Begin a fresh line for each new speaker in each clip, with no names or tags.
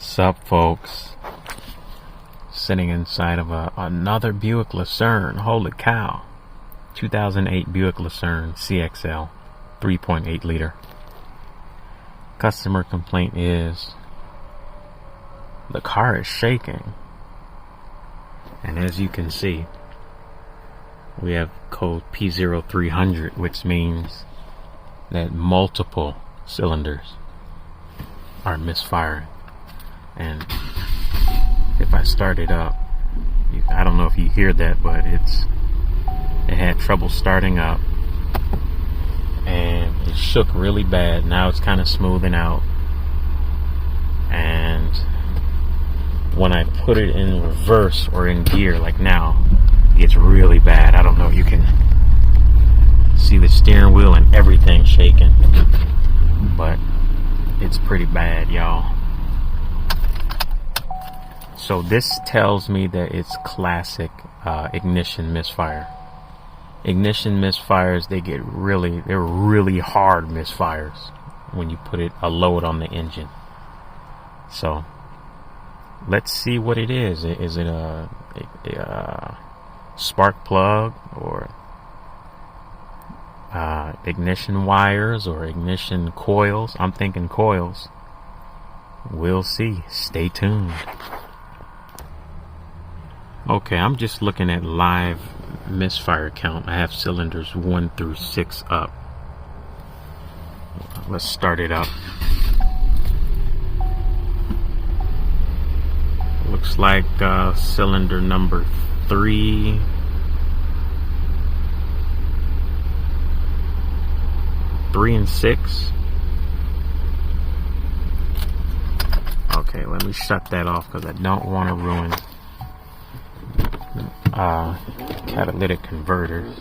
Sup, folks? Sitting inside of another Buick Lucerne. Holy cow. 2008 Buick Lucerne CXL 3.8 liter. Customer complaint is the car is shaking. And as you can see, we have code P0300, which means that multiple cylinders are misfiring. And if I start it up, I don't know if you hear that, but it had trouble starting up, and it shook really bad. Now it's kind of smoothing out, and when I put it in reverse or in gear, like now, it gets really bad. I don't know if you can see the steering wheel and everything shaking, but it's pretty bad, y'all. So this tells me that it's classic ignition misfire. Ignition misfires, they're really hard misfires when you put a load on the engine. So let's see what it is. Is it a spark plug, or ignition wires, or ignition coils? I'm thinking coils. We'll see. Stay tuned. Okay, I'm just looking at live misfire count. I have cylinders 1 through 6 up. Let's start it up. Looks like cylinder number 3. And 6. Okay, let me shut that off because I don't want to ruin catalytic converters.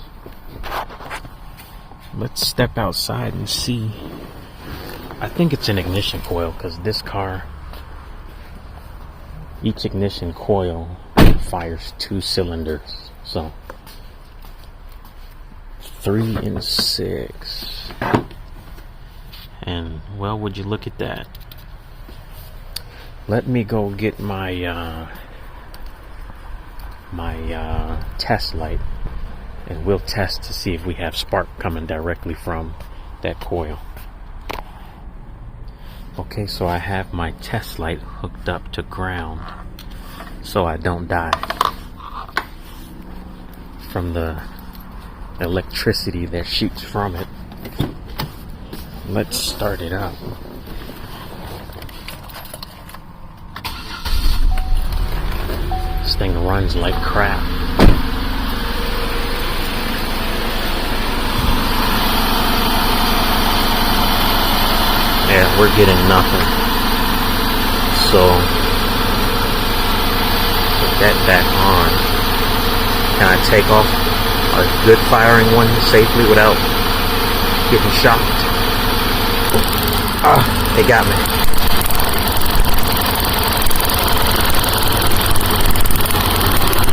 Let's step outside and see. I think it's an ignition coil, because this car, each ignition coil fires 2 cylinders. So 3 and 6, and well, would you look at that? Let me go get my test light, and we'll test to see if we have spark coming directly from that coil. Okay, so I have my test light hooked up to ground so I don't die from the electricity that shoots from it. Let's start it up. This thing runs like crap. Yeah, we're getting nothing. So put that back on. Can I take off a good firing one safely without getting shocked? Ah, they got me.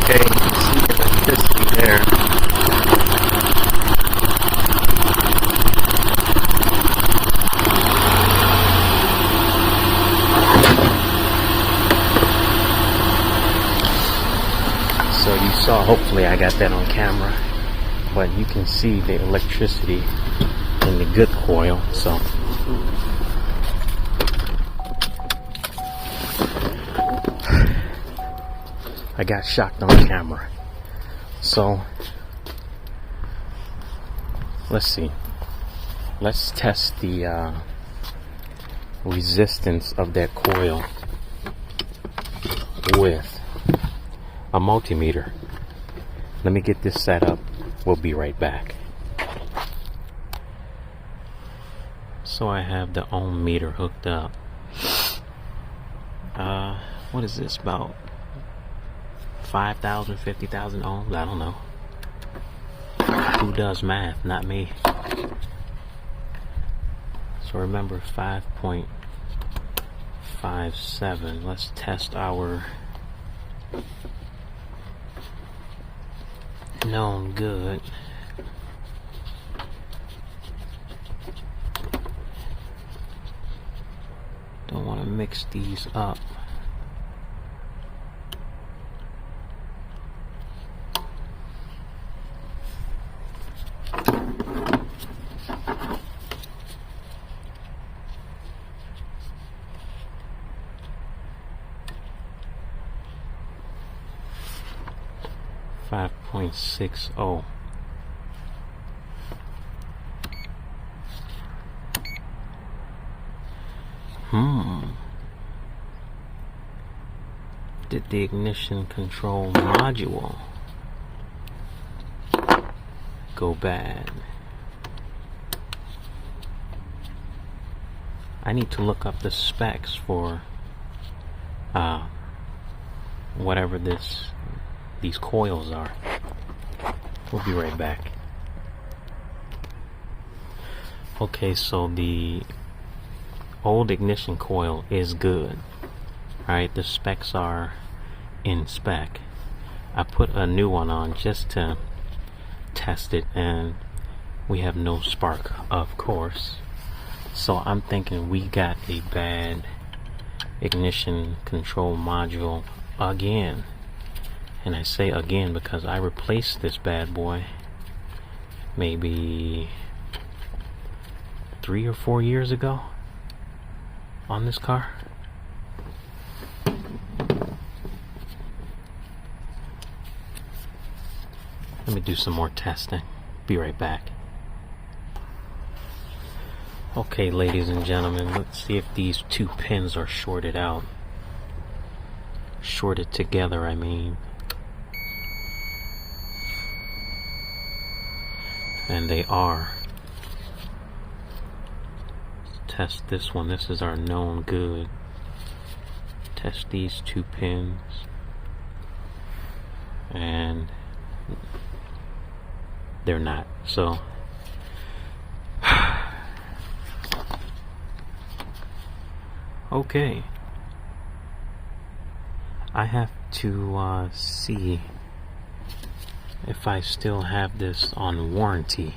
Okay, you can see the electricity there. So you saw, hopefully I got that on camera, but you can see the electricity in the good coil. So I got shocked on camera. So let's see. Let's test the resistance of that coil with a multimeter. Let me get this set up. We'll be right back. So I have the ohm meter hooked up. What is this, about 5,000, 50,000 ohms? I don't know. Who does math? Not me. So remember 5.57. Let's test our known good. Don't want to mix these up. .60. Did the ignition control module go bad? I need to look up the specs for whatever these coils are. We'll be right back. Okay, so the old ignition coil is good. Alright, the specs are in spec. I put a new one on just to test it, and we have no spark, of course. So I'm thinking we got a bad ignition control module again. And I say again because I replaced this bad boy maybe 3 or 4 years ago on this car. Let me do some more testing. Be right back. Okay, ladies and gentlemen, let's see if these two pins are shorted out. Shorted together, I mean. And they are. Test this one. This is our known good. Test these two pins. And they're not. So okay. I have to see if I still have this on warranty.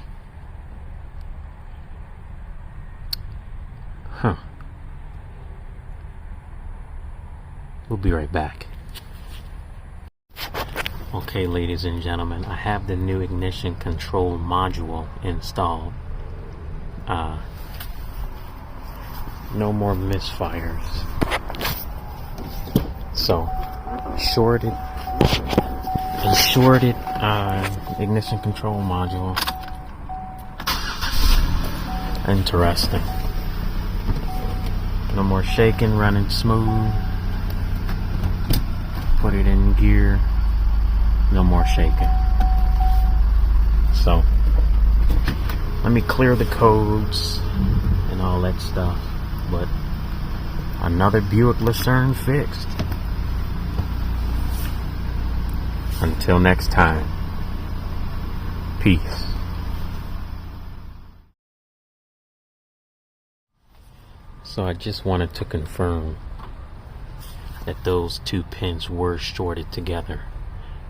We'll be right back. Okay, ladies and gentlemen, I have the new ignition control module installed. No more misfires. So, shorted ignition control module. Interesting. No more shaking, running smooth. Put it in gear. No more shaking. So, let me clear the codes and all that stuff. But another Buick Lucerne fixed. Until next time, peace. So I just wanted to confirm that those two pins were shorted together,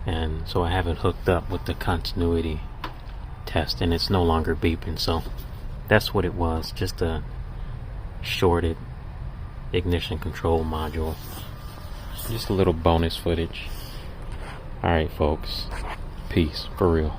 and so I have it hooked up with the continuity test, and it's no longer beeping. So that's what it was, just a shorted ignition control module. Just a little bonus footage. Alright folks, peace, for real.